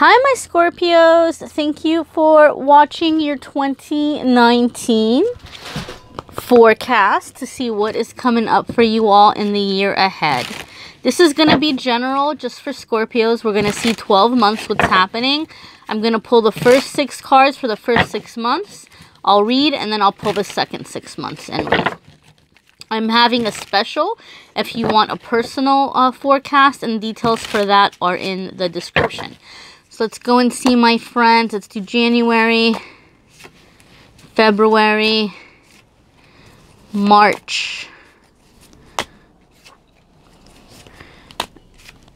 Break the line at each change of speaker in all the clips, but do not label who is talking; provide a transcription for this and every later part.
Hi, my Scorpios. Thank you for watching your 2019 forecast to see what is coming up for you all in the year ahead. This is going to be general just for Scorpios. We're going to see 12 months what's happening. I'm going to pull the first 6 cards for the first 6 months. I'll read and then I'll pull the second 6 months and read. I'm having a special. If you want a personal forecast, and details for that are in the description. So let's go and see my friends. Let's do January, February, March,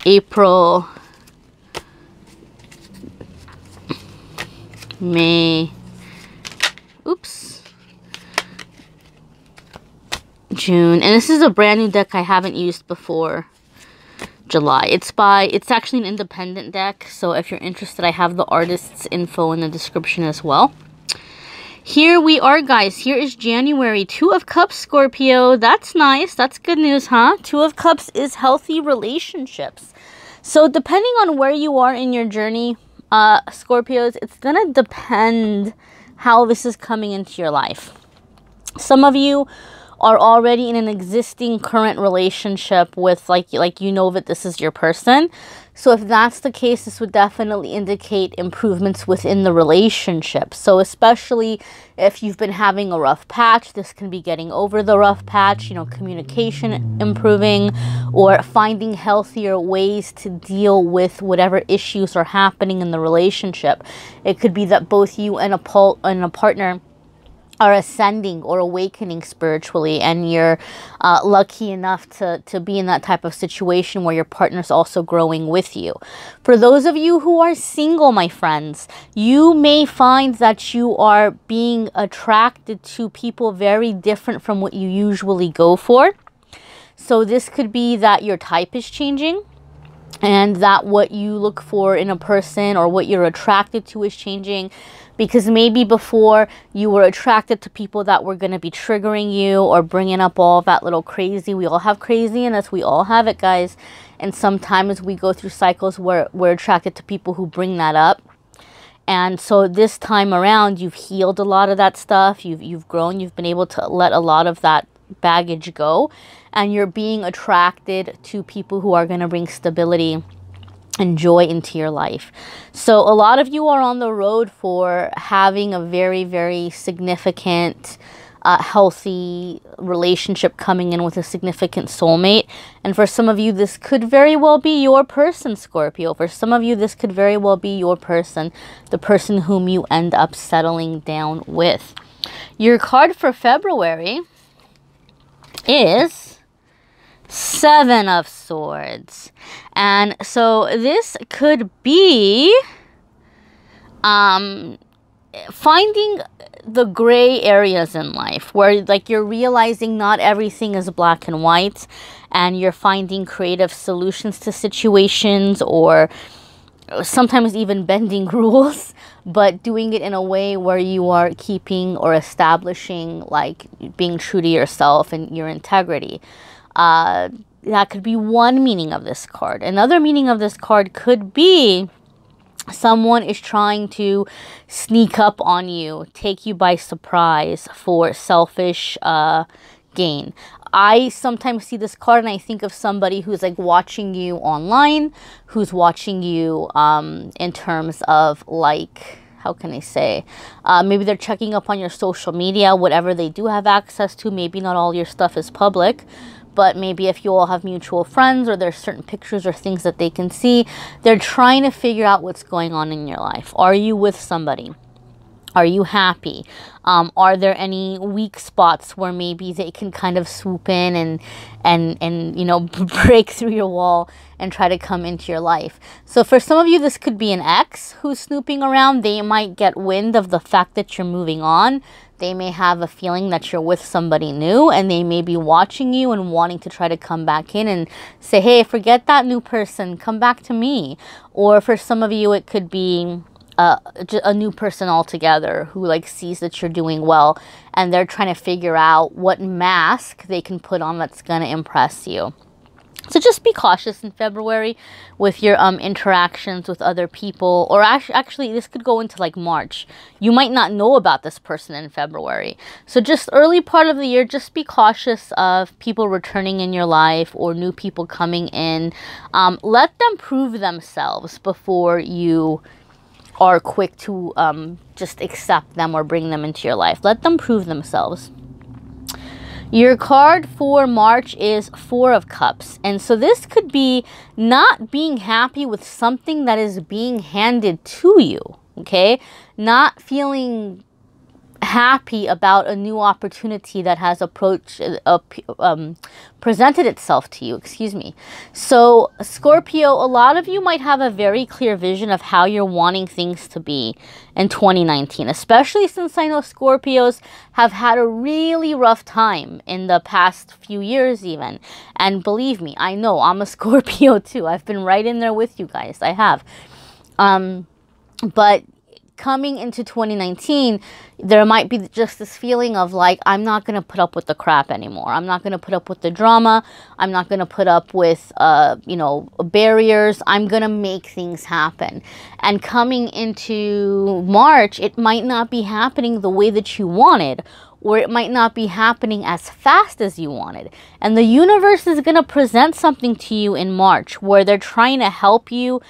April, May, June. And this is a brand new deck I haven't used before. July. It's actually an independent deck, so if you're interested, I have the artist's info in the description as well. Here we are, guys. Here is January. 2 of Cups, Scorpio. That's nice. That's good news, huh? 2 of Cups is healthy relationships. So depending on where you are in your journey, Scorpios, it's gonna depend how this is coming into your life. Some of you are already in an existing current relationship with like you know that this is your person. So if that's the case, this would definitely indicate improvements within the relationship. So especially if you've been having a rough patch, this can be getting over the rough patch, you know, communication improving, or finding healthier ways to deal with whatever issues are happening in the relationship. It could be that both you and a partner are ascending or awakening spiritually, and you're lucky enough to be in that type of situation where your partner's also growing with you. For those of you who are single, my friends, you may find that you are being attracted to people very different from what you usually go for. So this could be that your type is changing, and that what you look for in a person or what you're attracted to is changing. Because maybe before you were attracted to people that were going to be triggering you or bringing up all that little crazy. We all have crazy in us. We all have it, guys. And sometimes we go through cycles where we're attracted to people who bring that up. And so this time around, you've healed a lot of that stuff. You've grown. You've been able to let a lot of that baggage go. And you're being attracted to people who are going to bring stability and joy into your life. So a lot of you are on the road for having a very, very significant, healthy relationship coming in with a significant soulmate. And for some of you, this could very well be your person, Scorpio. For some of you, this could very well be your person, the person whom you end up settling down with. Your card for February is 7 of Swords. And so this could be finding the gray areas in life where like you're realizing not everything is black and white, and you're finding creative solutions to situations, or sometimes even bending rules, but doing it in a way where you are keeping or establishing, like, being true to yourself and your integrity. That could be one meaning of this card. Another meaning of this card could be someone is trying to sneak up on you, take you by surprise for selfish gain. I sometimes see this card and I think of somebody who's like watching you online, who's watching you in terms of, like, how can I say, maybe they're checking up on your social media, whatever they do have access to. Maybe not all your stuff is public, but maybe if you all have mutual friends or there's certain pictures or things that they can see, they're trying to figure out what's going on in your life. Are you with somebody? Are you happy? Are there any weak spots where maybe they can kind of swoop in and you know, break through your wall and try to come into your life? So for some of you, this could be an ex who's snooping around. They might get wind of the fact that you're moving on. They may have a feeling that you're with somebody new, and they may be watching you and wanting to try to come back in and say, hey, forget that new person, come back to me. Or for some of you, it could be a new person altogether who like sees that you're doing well, and they're trying to figure out what mask they can put on that's going to impress you. So just be cautious in February with your interactions with other people. Or actually, this could go into like March. You might not know about this person in February. So just early part of the year, just be cautious of people returning in your life or new people coming in. Let them prove themselves before you are quick to just accept them or bring them into your life. Let them prove themselves. Your card for March is Four of Cups. And so this could be not being happy with something that is being handed to you, okay? Not feeling happy about a new opportunity that has presented itself to you, excuse me. So Scorpio, a lot of you might have a very clear vision of how you're wanting things to be in 2019, especially since I know Scorpios have had a really rough time in the past few years even. And believe me, I know, I'm a Scorpio too. I've been right in there with you guys. I have. But coming into 2019, there might be just this feeling of like, I'm not going to put up with the crap anymore. I'm not going to put up with the drama. I'm not going to put up with, you know, barriers. I'm going to make things happen. And coming into March, it might not be happening the way that you wanted, or it might not be happening as fast as you wanted. And the universe is going to present something to you in March where they're trying to help you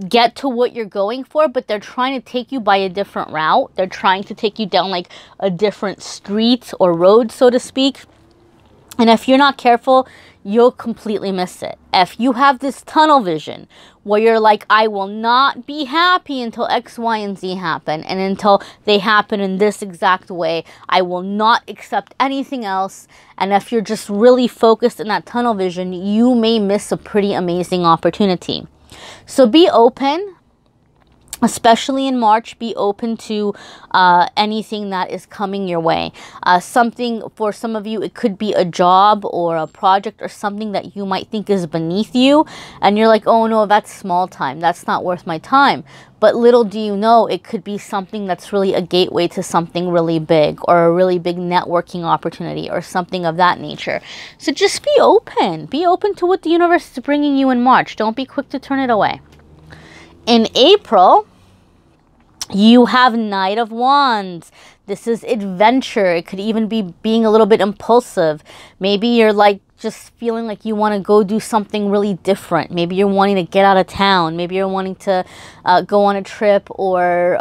get to what you're going for, but they're trying to take you by a different route. They're trying to take you down like a different street or road, so to speak. And if you're not careful, you'll completely miss it. If you have this tunnel vision where you're like, I will not be happy until X, Y, and Z happen, and until they happen in this exact way, I will not accept anything else. And if you're just really focused in that tunnel vision, you may miss a pretty amazing opportunity. So be open, especially in March. Be open to anything that is coming your way. Something, for some of you, it could be a job or a project or something that you might think is beneath you. And you're like, oh no, that's small time. That's not worth my time. But little do you know, it could be something that's really a gateway to something really big, or a really big networking opportunity or something of that nature. So just be open. Be open to what the universe is bringing you in March. Don't be quick to turn it away. In April, you have Knight of Wands. This is adventure. It could even be being a little bit impulsive. Maybe you're like just feeling like you want to go do something really different. Maybe you're wanting to get out of town. Maybe you're wanting to go on a trip, or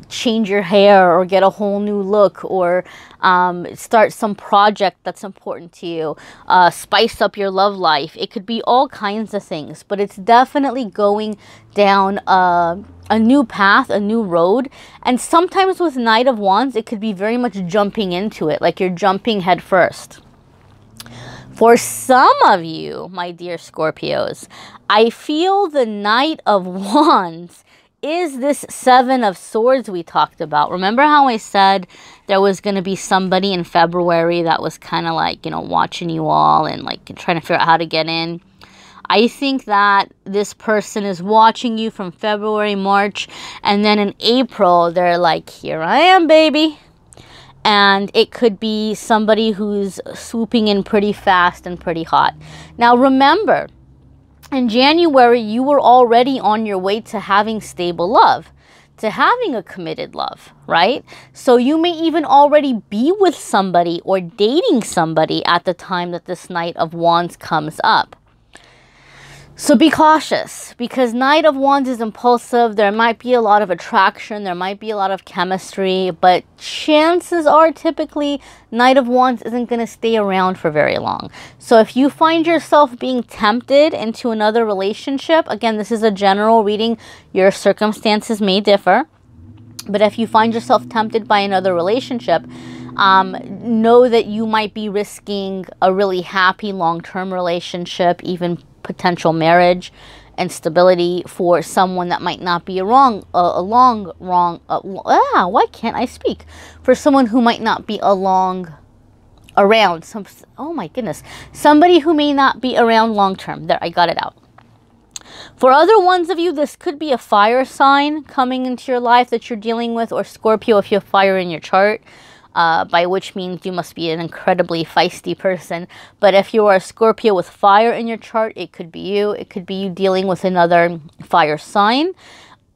change your hair, or get a whole new look, or start some project that's important to you. Spice up your love life. It could be all kinds of things, but it's definitely going down a new path, a new road. And sometimes with Knight of Wands, it could be very much jumping into it, like you're jumping head first. For some of you, my dear Scorpios, I feel the Knight of Wands is this Seven of Swords we talked about. Remember how I said there was going to be somebody in February that was kind of like, you know, watching you all and like trying to figure out how to get in? I think that this person is watching you from February, March, and then in April, they're like, here I am, baby. And it could be somebody who's swooping in pretty fast and pretty hot. Now, remember, in January, you were already on your way to having stable love, to having a committed love, right? So you may even already be with somebody or dating somebody at the time that this Knight of Wands comes up. So be cautious, because Knight of Wands is impulsive. There might be a lot of attraction. There might be a lot of chemistry. But chances are typically Knight of Wands isn't going to stay around for very long. So if you find yourself being tempted into another relationship, again, this is a general reading. Your circumstances may differ. But if you find yourself tempted by another relationship, know that you might be risking a really happy long-term relationship, even potential marriage and stability, for someone that might not be why can't I speak? For someone who might not be around. Oh my goodness. Somebody who may not be around long term. There, I got it out. For other ones of you, this could be a fire sign coming into your life that you're dealing with, or Scorpio if you have fire in your chart. by which means you must be an incredibly feisty person. But if you are a Scorpio with fire in your chart, it could be you. It could be you dealing with another fire sign.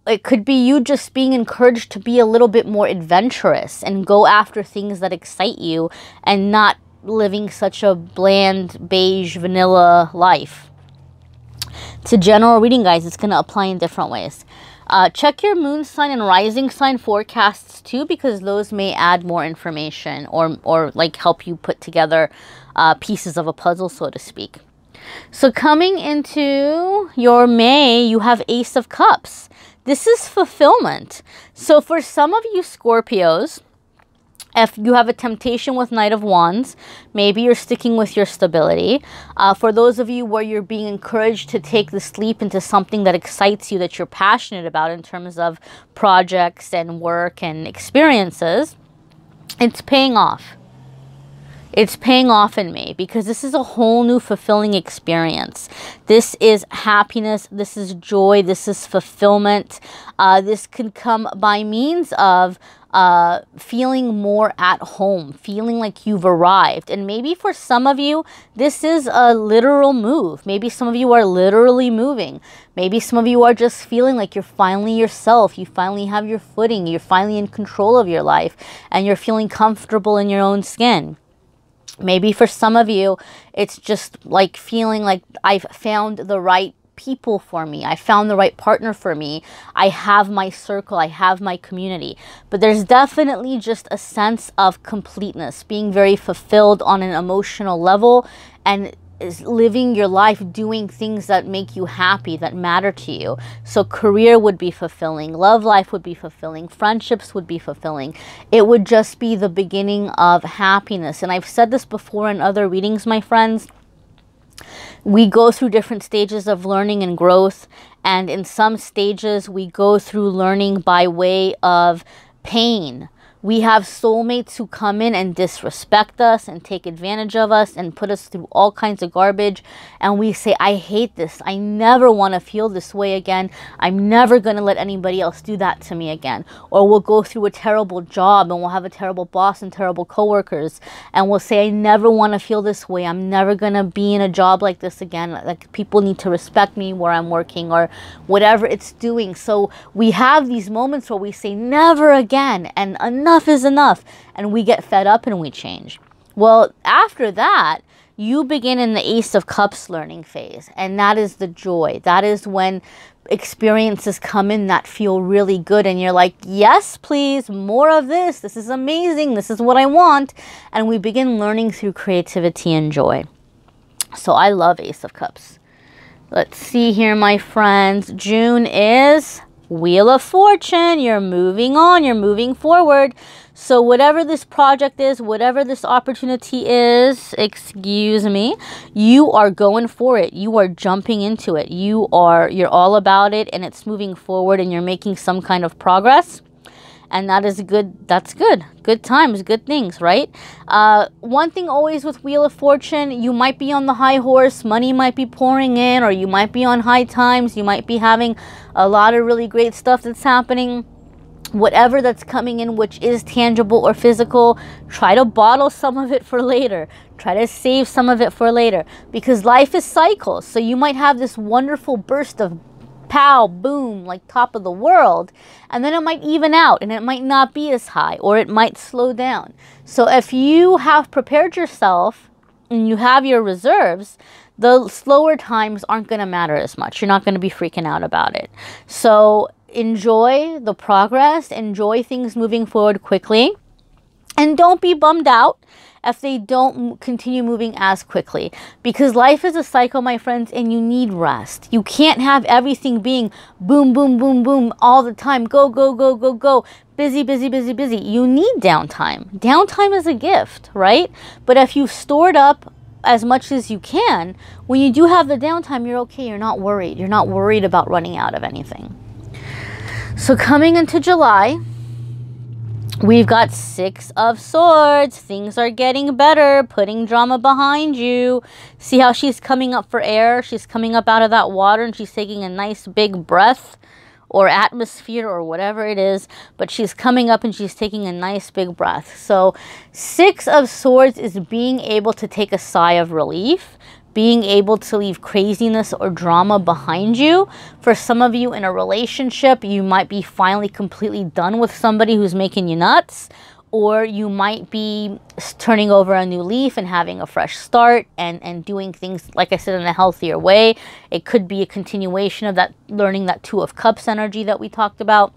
It could be you just being encouraged to be a little bit more adventurous and go after things that excite you and not living such a bland, beige, vanilla life. To general reading, guys, it's going to apply in different ways. Check your moon sign and rising sign forecasts too, because those may add more information or like help you put together pieces of a puzzle, so to speak. So coming into your May, you have Ace of Cups. This is fulfillment. So for some of you Scorpios, if you have a temptation with Knight of Wands, maybe you're sticking with your stability. For those of you where you're being encouraged to take this leap into something that excites you, that you're passionate about in terms of projects and work and experiences, it's paying off. It's paying off in May because this is a whole new fulfilling experience. This is happiness. This is joy. This is fulfillment. This can come by means of feeling more at home, feeling like you've arrived. And maybe for some of you, this is a literal move. Maybe some of you are literally moving. Maybe some of you are just feeling like you're finally yourself. You finally have your footing. You're finally in control of your life and you're feeling comfortable in your own skin. Maybe for some of you, it's just like feeling like I've found the right people for me. I found the right partner for me. I have my circle. I have my community. But there's definitely just a sense of completeness, being very fulfilled on an emotional level and is living your life doing things that make you happy, that matter to you. So career would be fulfilling, love life would be fulfilling, friendships would be fulfilling. It would just be the beginning of happiness. And I've said this before in other readings, my friends. We go through different stages of learning and growth, and in some stages we go through learning by way of pain. We have soulmates who come in and disrespect us and take advantage of us and put us through all kinds of garbage. And we say, I hate this. I never want to feel this way again. I'm never going to let anybody else do that to me again. Or we'll go through a terrible job and we'll have a terrible boss and terrible coworkers. And we'll say, I never want to feel this way. I'm never going to be in a job like this again. Like, people need to respect me where I'm working or whatever it's doing. So we have these moments where we say, never again. And enough is enough, and we get fed up and we change. Well, after that, you begin in the Ace of Cups learning phase, and that is the joy. That is when experiences come in that feel really good, and you're like, yes, please, more of this. This is amazing. This is what I want. And we begin learning through creativity and joy. So I love Ace of Cups. Let's see here, my friends. June is Wheel of Fortune. You're moving on. You're moving forward. So whatever this project is, whatever this opportunity is, excuse me, you are going for it. You are jumping into it. You're all about it, and it's moving forward, and you're making some kind of progress. And that is good. That's good. Good times, good things, right? One thing always with Wheel of Fortune, you might be on the high horse. Money might be pouring in, or you might be on high times. You might be having a lot of really great stuff that's happening. Whatever that's coming in, which is tangible or physical, try to bottle some of it for later. Try to save some of it for later. Because life is cycles. So you might have this wonderful burst of pow, boom, like top of the world, and then it might even out and it might not be as high, or it might slow down. So if you have prepared yourself and you have your reserves, the slower times aren't going to matter as much. You're not going to be freaking out about it. So enjoy the progress, enjoy things moving forward quickly, and don't be bummed out if they don't continue moving as quickly. Because life is a cycle, my friends, and you need rest. You can't have everything being boom, boom, boom, boom all the time. Go, go, go, go, go. Busy, busy, busy, busy. You need downtime. Downtime is a gift, right? But if you've stored up as much as you can, when you do have the downtime, you're okay. You're not worried. You're not worried about running out of anything. So coming into July, we've got Six of Swords. Things are getting better. Putting drama behind you. See how she's coming up for air? She's coming up out of that water and she's taking a nice big breath. or atmosphere or whatever it is, but she's coming up and she's taking a nice big breath. So 6 of Swords is being able to take a sigh of relief, being able to leave craziness or drama behind you. For some of you in a relationship, you might be finally completely done with somebody who's making you nuts, or you might be turning over a new leaf and having a fresh start and doing things, like I said, in a healthier way. It could be a continuation of that, learning that 2 of Cups energy that we talked about.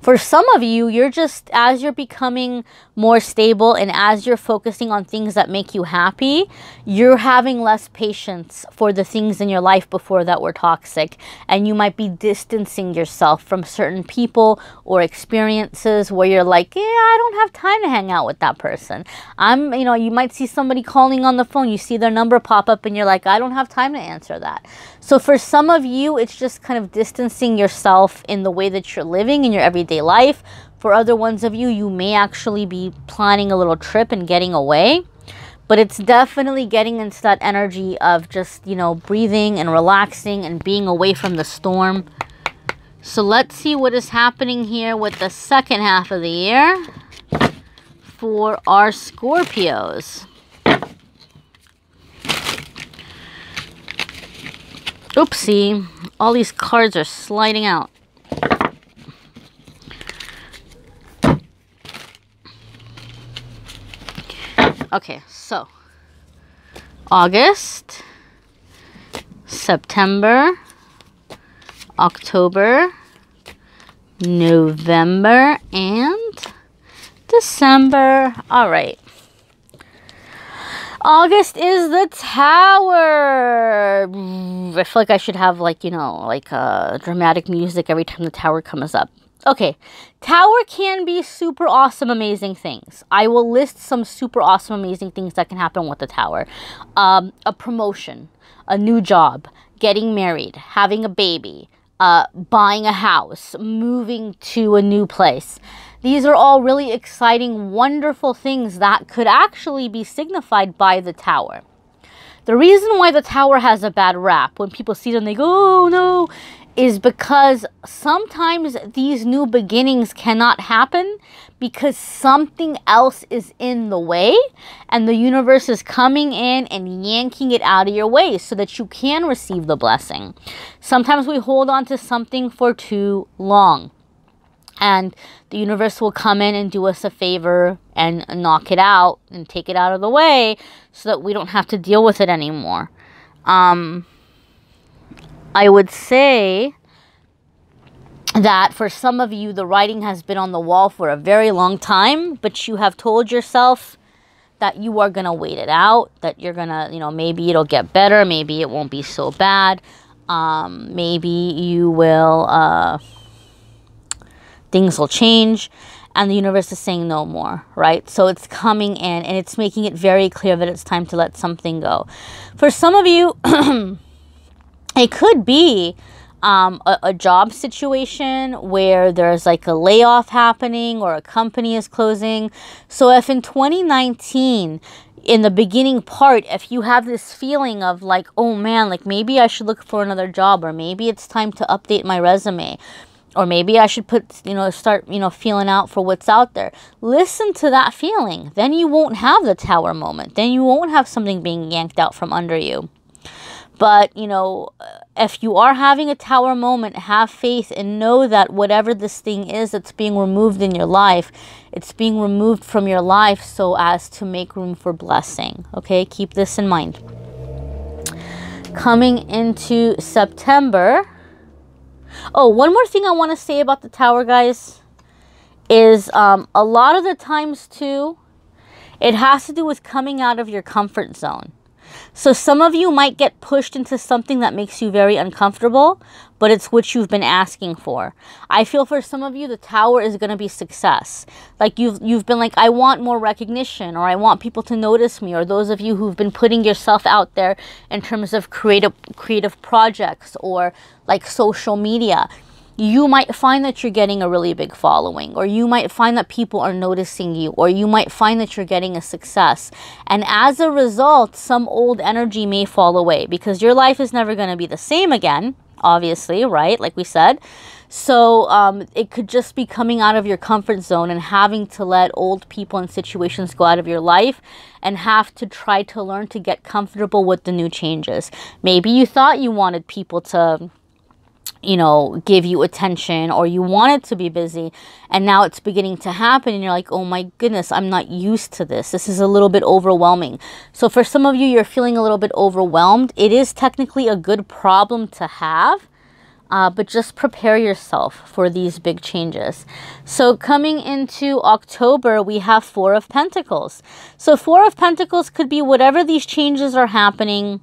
For some of you, you're just, as you're becoming more stable and as you're focusing on things that make you happy, you're having less patience for the things in your life before that were toxic. And you might be distancing yourself from certain people or experiences where you're like, yeah, I don't have time to hang out with that person. You might see somebody calling on the phone. You see their number pop up and you're like, I don't have time to answer that. So for some of you, it's just kind of distancing yourself in the way that you're living in your everyday life. For other ones of you, you may actually be planning a little trip and getting away. But it's definitely getting into that energy of just, breathing and relaxing and being away from the storm. So let's see what is happening here with the second half of the year for our Scorpios. Oopsie, all these cards are sliding out. Okay, so August, September, October, November, and December. All right. August is the Tower. I feel like I should have dramatic music every time the Tower comes up. Okay, Tower can be super awesome, amazing things. I will list some super awesome, amazing things that can happen with the Tower. A promotion, a new job, getting married, having a baby, buying a house, moving to a new place. These are all really exciting, wonderful things that could actually be signified by the Tower. The reason why the Tower has a bad rap, when people see them, they go, oh no, is because sometimes these new beginnings cannot happen because something else is in the way, and the universe is coming in and yanking it out of your way so that you can receive the blessing. Sometimes we hold on to something for too long, and the universe will come in and do us a favor and knock it out and take it out of the way so that we don't have to deal with it anymore. I would say that for some of you, the writing has been on the wall for a very long time, but you have told yourself that you are going to wait it out, that you're going to, maybe it'll get better, maybe it won't be so bad, maybe you will, things will change, and the universe is saying no more, right? So it's coming in, and it's making it very clear that it's time to let something go. For some of you, it could be a job situation where there's like a layoff happening or a company is closing. So if in 2019, in the beginning part, if you have this feeling of like, oh man, like maybe I should look for another job, or maybe it's time to update my resume, or maybe I should start feeling out for what's out there. Listen to that feeling. Then you won't have the Tower moment. Then you won't have something being yanked out from under you. But, if you are having a Tower moment, have faith and know that whatever this thing is that's being removed in your life, it's being removed from your life so as to make room for blessing. Okay, keep this in mind. Coming into September. Oh, one more thing I want to say about the Tower, guys, is a lot of the times, too, it has to do with coming out of your comfort zone. So some of you might get pushed into something that makes you very uncomfortable, but it's what you've been asking for. I feel for some of you, the Tower is going to be success. Like you've been like, I want more recognition, or I want people to notice me, or those of you who've been putting yourself out there in terms of creative projects or like social media. You might find that you're getting a really big following, or you might find that people are noticing you, or you might find that you're getting a success. And as a result, some old energy may fall away because your life is never going to be the same again. obviously, right? Like we said. So it could just be coming out of your comfort zone and having to let old people and situations go out of your life and have to try to learn to get comfortable with the new changes. Maybe you thought you wanted people to, you know, give you attention, or you wanted to be busy, and now it's beginning to happen and you're like, oh my goodness, I'm not used to this. This is a little bit overwhelming. So for some of you, you're feeling a little bit overwhelmed. It is technically a good problem to have. But just prepare yourself for these big changes. So coming into October, we have Four of Pentacles. So Four of Pentacles could be whatever these changes are happening,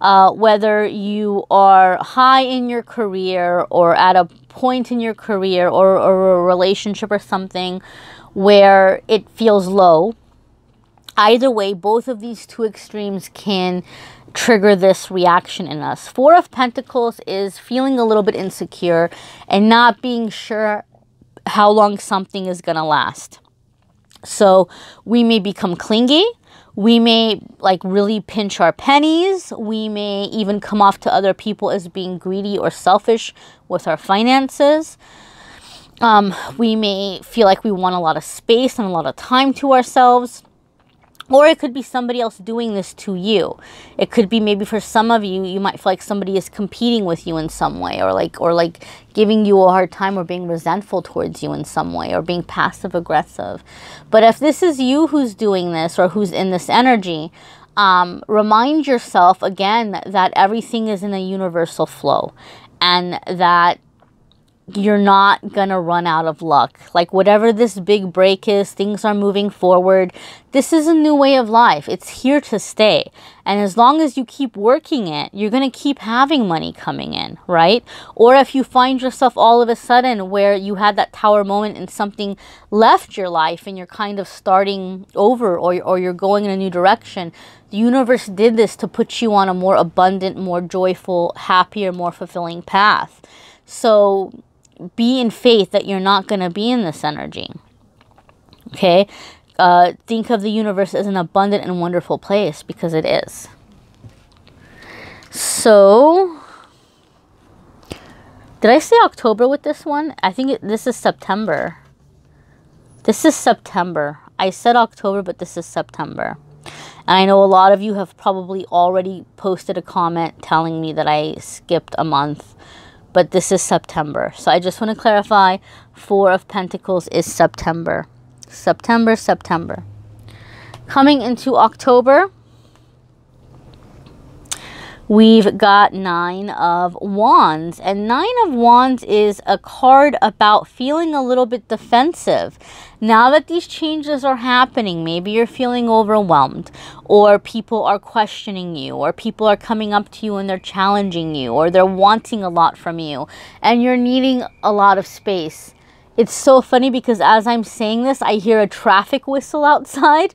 whether you are high in your career or at a point in your career, or a relationship or something where it feels low. Either way, both of these two extremes can trigger this reaction in us. Four of Pentacles is feeling a little bit insecure and not being sure how long something is going to last. So we may become clingy. We may like really pinch our pennies. We may even come off to other people as being greedy or selfish with our finances. We may feel like we want a lot of space and a lot of time to ourselves. Or it could be somebody else doing this to you. It could be maybe for some of you, you might feel like somebody is competing with you in some way, or like giving you a hard time, or being resentful towards you in some way, or being passive aggressive. But if this is you who's doing this, or who's in this energy, remind yourself again that everything is in a universal flow, and that you're not gonna run out of luck. Like whatever this big break is, things are moving forward. This is a new way of life. It's here to stay. And as long as you keep working it, you're gonna keep having money coming in, right? Or if you find yourself all of a sudden where you had that tower moment and something left your life and you're kind of starting over, or you're going in a new direction, the universe did this to put you on a more abundant, more joyful, happier, more fulfilling path. So be in faith that you're not going to be in this energy. Okay? Think of the universe as an abundant and wonderful place, because it is. So, did I say October with this one? I think this is September. This is September. I said October, but this is September. And I know a lot of you have probably already posted a comment telling me that I skipped a month. But this is September. So I just want to clarify, Four of Pentacles is September. September, September. Coming into October, we've got Nine of Wands. And Nine of Wands is a card about feeling a little bit defensive. Now that these changes are happening, maybe you're feeling overwhelmed, or people are questioning you, or people are coming up to you and they're challenging you, or they're wanting a lot from you, and you're needing a lot of space. It's so funny because as I'm saying this, I hear a traffic whistle outside,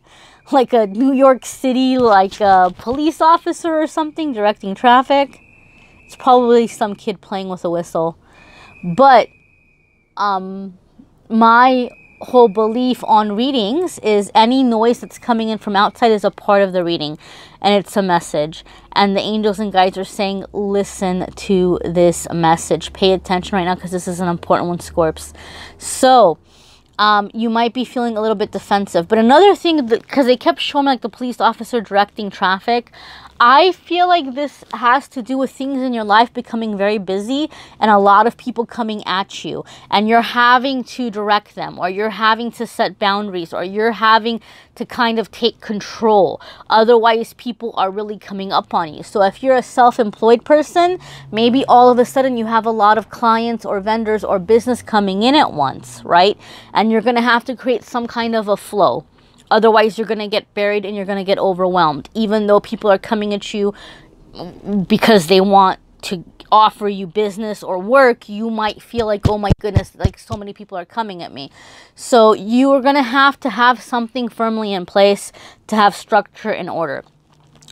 like a New York City, like a police officer or something directing traffic. It's probably some kid playing with a whistle. But my whole belief on readings is any noise that's coming in from outside is a part of the reading, and it's a message. And the angels and guides are saying, listen to this message. Pay attention right now, because this is an important one, Scorps. So you might be feeling a little bit defensive. But another thing, because they kept showing like the police officer directing traffic, I feel like this has to do with things in your life becoming very busy and a lot of people coming at you, and you're having to direct them, or you're having to set boundaries, or you're having to kind of take control. Otherwise, people are really coming up on you. So if you're a self-employed person, maybe all of a sudden you have a lot of clients or vendors or business coming in at once, right? And you're going to have to create some kind of a flow. Otherwise, you're going to get buried and you're going to get overwhelmed. Even though people are coming at you because they want to offer you business or work, you might feel like, oh my goodness, like so many people are coming at me. So you are going to have something firmly in place to have structure and order.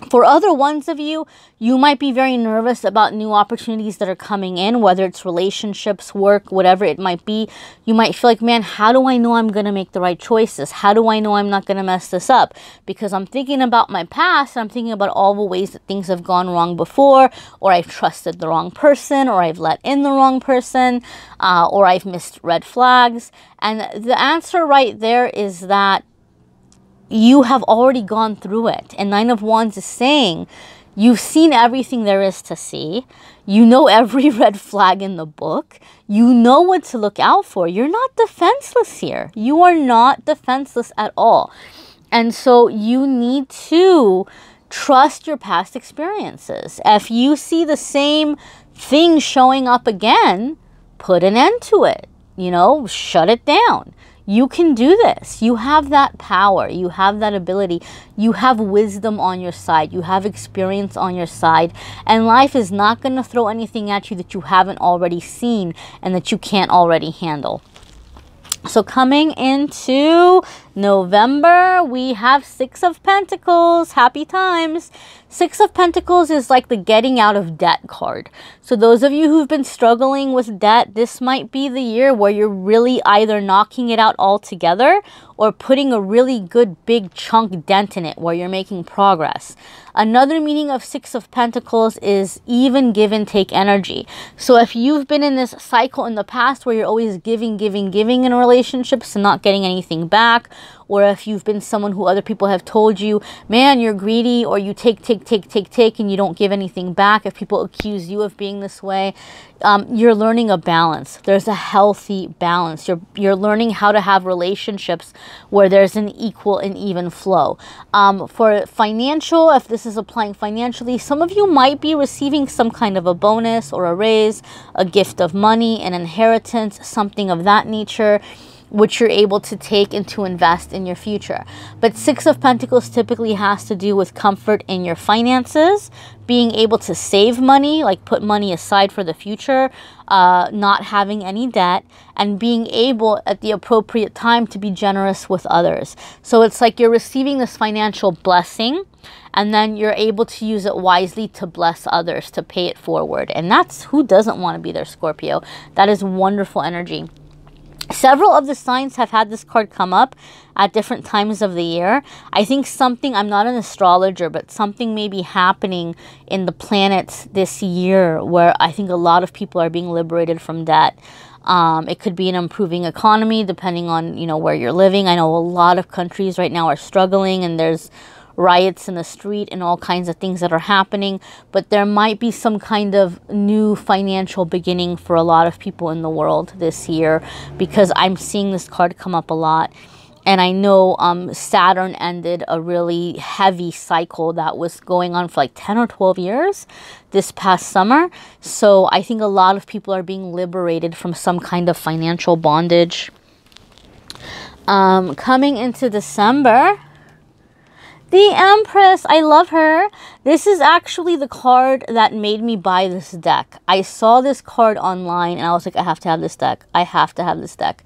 For other ones of you, you might be very nervous about new opportunities that are coming in, whether it's relationships, work, whatever it might be. You might feel like, man, how do I know I'm going to make the right choices? How do I know I'm not going to mess this up? Because I'm thinking about my past. I'm thinking about all the ways that things have gone wrong before, or I've trusted the wrong person, or I've let in the wrong person, or I've missed red flags. And the answer right there is that you have already gone through it. And Nine of Wands is saying you've seen everything there is to see. You know every red flag in the book. You know what to look out for. You're not defenseless here. You are not defenseless at all. And so you need to trust your past experiences. If you see the same thing showing up again, put an end to it. You know, shut it down. You can do this. You have that power. You have that ability. You have wisdom on your side. You have experience on your side. And life is not going to throw anything at you that you haven't already seen and that you can't already handle. So coming into November, we have Six of Pentacles. Happy times. Six of Pentacles is like the getting out of debt card. So those of you who've been struggling with debt, this might be the year where you're really either knocking it out altogether or putting a really good big chunk dent in it where you're making progress. Another meaning of Six of Pentacles is even, give and take energy. So if you've been in this cycle in the past where you're always giving in relationships and not getting anything back, or if you've been someone who other people have told you, man, you're greedy, or you take, and you don't give anything back. If people accuse you of being this way, you're learning a balance. There's a healthy balance. You're learning how to have relationships where there's an equal and even flow. For financial, if this is applying financially, some of you might be receiving some kind of a bonus or a raise, a gift of money, an inheritance, something of that nature, which you're able to take and to invest in your future. But Six of Pentacles typically has to do with comfort in your finances, being able to save money, like put money aside for the future, not having any debt, and being able at the appropriate time to be generous with others. So it's like you're receiving this financial blessing, and then you're able to use it wisely to bless others, to pay it forward. And that's, who doesn't want to be there, Scorpio? That is wonderful energy. Several of the signs have had this card come up at different times of the year. I think something, I'm not an astrologer, but something may be happening in the planets this year where I think a lot of people are being liberated from debt. It could be an improving economy depending on, you know, where you're living. I know a lot of countries right now are struggling, and there's riots in the street and all kinds of things that are happening, but there might be some kind of new financial beginning for a lot of people in the world this year, because I'm seeing this card come up a lot. And I know Saturn ended a really heavy cycle that was going on for like 10 or 12 years this past summer. So I think a lot of people are being liberated from some kind of financial bondage. Coming into December, the Empress, I love her. This is actually the card that made me buy this deck. I saw this card online and I was like, I have to have this deck. I have to have this deck.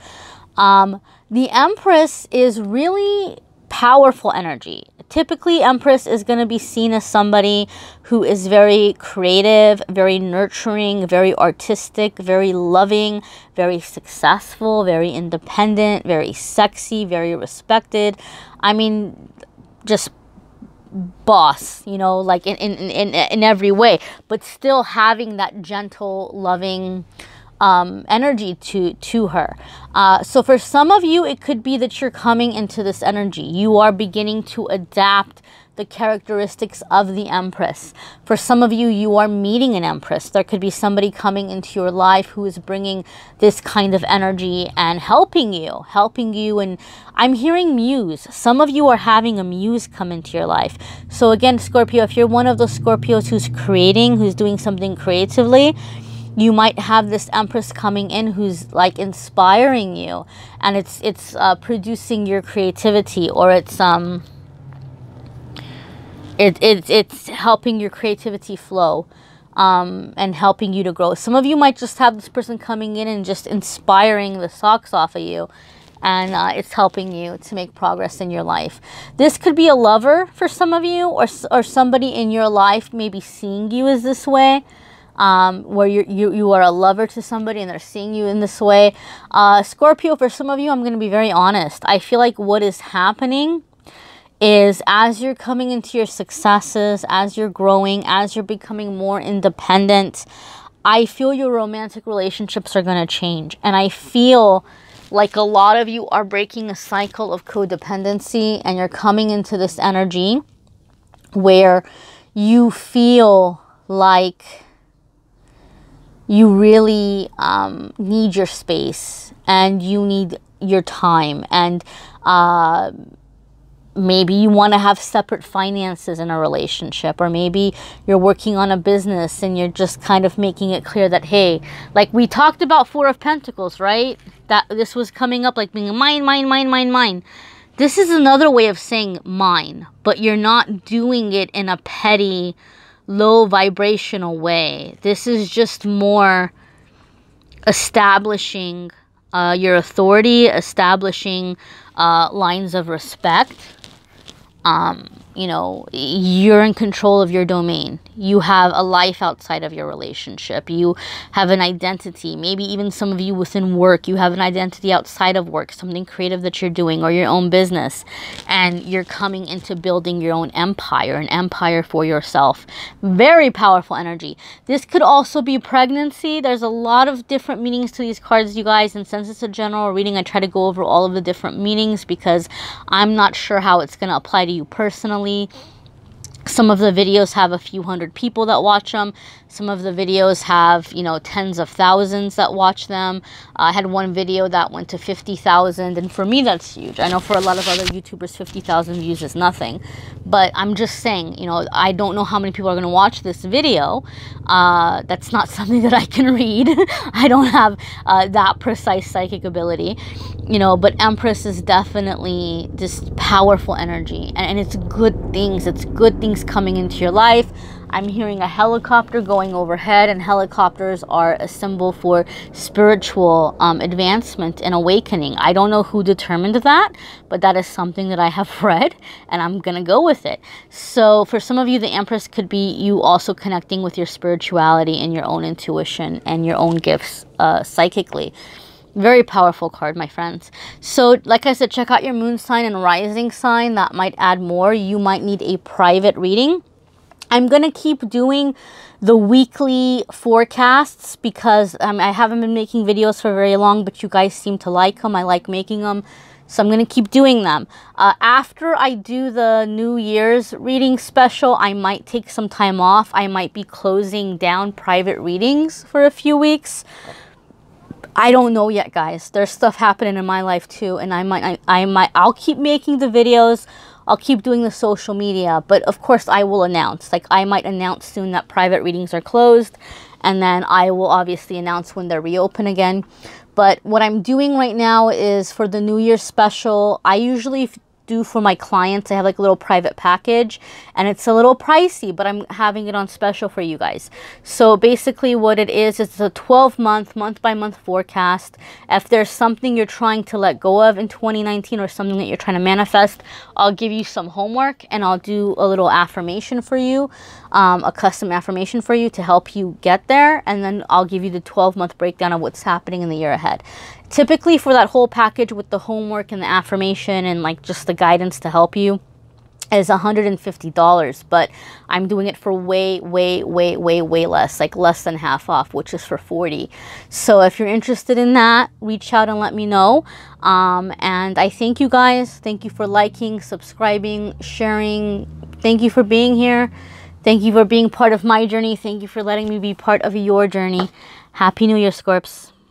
The Empress is really powerful energy. Typically, Empress is going to be seen as somebody who is very creative, very nurturing, very artistic, very loving, very successful, very independent, very sexy, very respected. I mean, just boss, you know, like in every way, but still having that gentle, loving energy to her. So for some of you, it could be that you're coming into this energy. You are beginning to adapt the characteristics of the Empress. For some of you, you are meeting an Empress. There could be somebody coming into your life who is bringing this kind of energy and helping you. And I'm hearing muse. Some of you are having a muse come into your life. So again, Scorpio, if you're one of those Scorpios who's creating, who's doing something creatively, you might have this Empress coming in who's like inspiring you, and it's producing your creativity, or it's helping your creativity flow, and helping you to grow. Some of you might just have this person coming in and just inspiring the socks off of you, and it's helping you to make progress in your life. This could be a lover for some of you, or somebody in your life maybe seeing you as this way, where you are a lover to somebody and they're seeing you in this way. Scorpio, for some of you, I'm going to be very honest. I feel like what is happening is, as you're coming into your successes, as you're growing, as you're becoming more independent, I feel your romantic relationships are going to change. And I feel like a lot of you are breaking a cycle of codependency, and you're coming into this energy where you feel like you really need your space, and you need your time, and maybe you want to have separate finances in a relationship, or maybe you're working on a business and you're just kind of making it clear that, hey, like we talked about Four of Pentacles, right? That this was coming up like being mine, mine, mine, mine, mine. This is another way of saying mine, but you're not doing it in a petty, low vibrational way. This is just more establishing your authority, establishing lines of respect. You know, you're in control of your domain. You have a life outside of your relationship. You have an identity. Maybe even some of you within work, you have an identity outside of work, something creative that you're doing, or your own business. And you're coming into building your own empire, an empire for yourself. Very powerful energy. This could also be pregnancy. There's a lot of different meanings to these cards, you guys. And since it's a general reading, I try to go over all of the different meanings because I'm not sure how it's going to apply to you personally. Some of the videos have a few hundred people that watch them. Some of the videos have, you know, tens of thousands that watch them. I had one video that went to 50,000, and for me that's huge. I know for a lot of other YouTubers 50,000 views is nothing, but I'm just saying, you know, I don't know how many people are going to watch this video. That's not something that I can read. I don't have that precise psychic ability, you know, but Empress is definitely this powerful energy, and it's good things. It's good things coming into your life. I'm hearing a helicopter going overhead, and helicopters are a symbol for spiritual advancement and awakening. I don't know who determined that, but that is something that I have read, and I'm going to go with it. So for some of you, the Empress could be you also connecting with your spirituality and your own intuition and your own gifts psychically. Very powerful card, my friends. So like I said, check out your moon sign and rising sign. That might add more. You might need a private reading. I'm going to keep doing the weekly forecasts because I haven't been making videos for very long, but you guys seem to like them. I like making them, so I'm going to keep doing them. After I do the New Year's reading special, I might take some time off. I might be closing down private readings for a few weeks. I don't know yet, guys. There's stuff happening in my life too, and I'll keep making the videos. I'll keep doing the social media, but of course I will announce. Like, I might announce soon that private readings are closed, and then I will obviously announce when they're reopened again. But what I'm doing right now is for the New Year's special, I usually do for my clients, I have like a little private package, and it's a little pricey, but I'm having it on special for you guys. So basically what it is, it's a 12-month, month-by-month forecast. If there's something you're trying to let go of in 2019 or something that you're trying to manifest, I'll give you some homework, and I'll do a little affirmation for you, a custom affirmation for you to help you get there, and then I'll give you the 12-month breakdown of what's happening in the year ahead. Typically for that whole package with the homework and the affirmation and like just the guidance to help you is $150, but I'm doing it for way less, like less than half off, which is for $40. So if you're interested in that, reach out and let me know. And I thank you guys. Thank you for liking, subscribing, sharing. Thank you for being here. Thank you for being part of my journey. Thank you for letting me be part of your journey. Happy New Year, Scorps.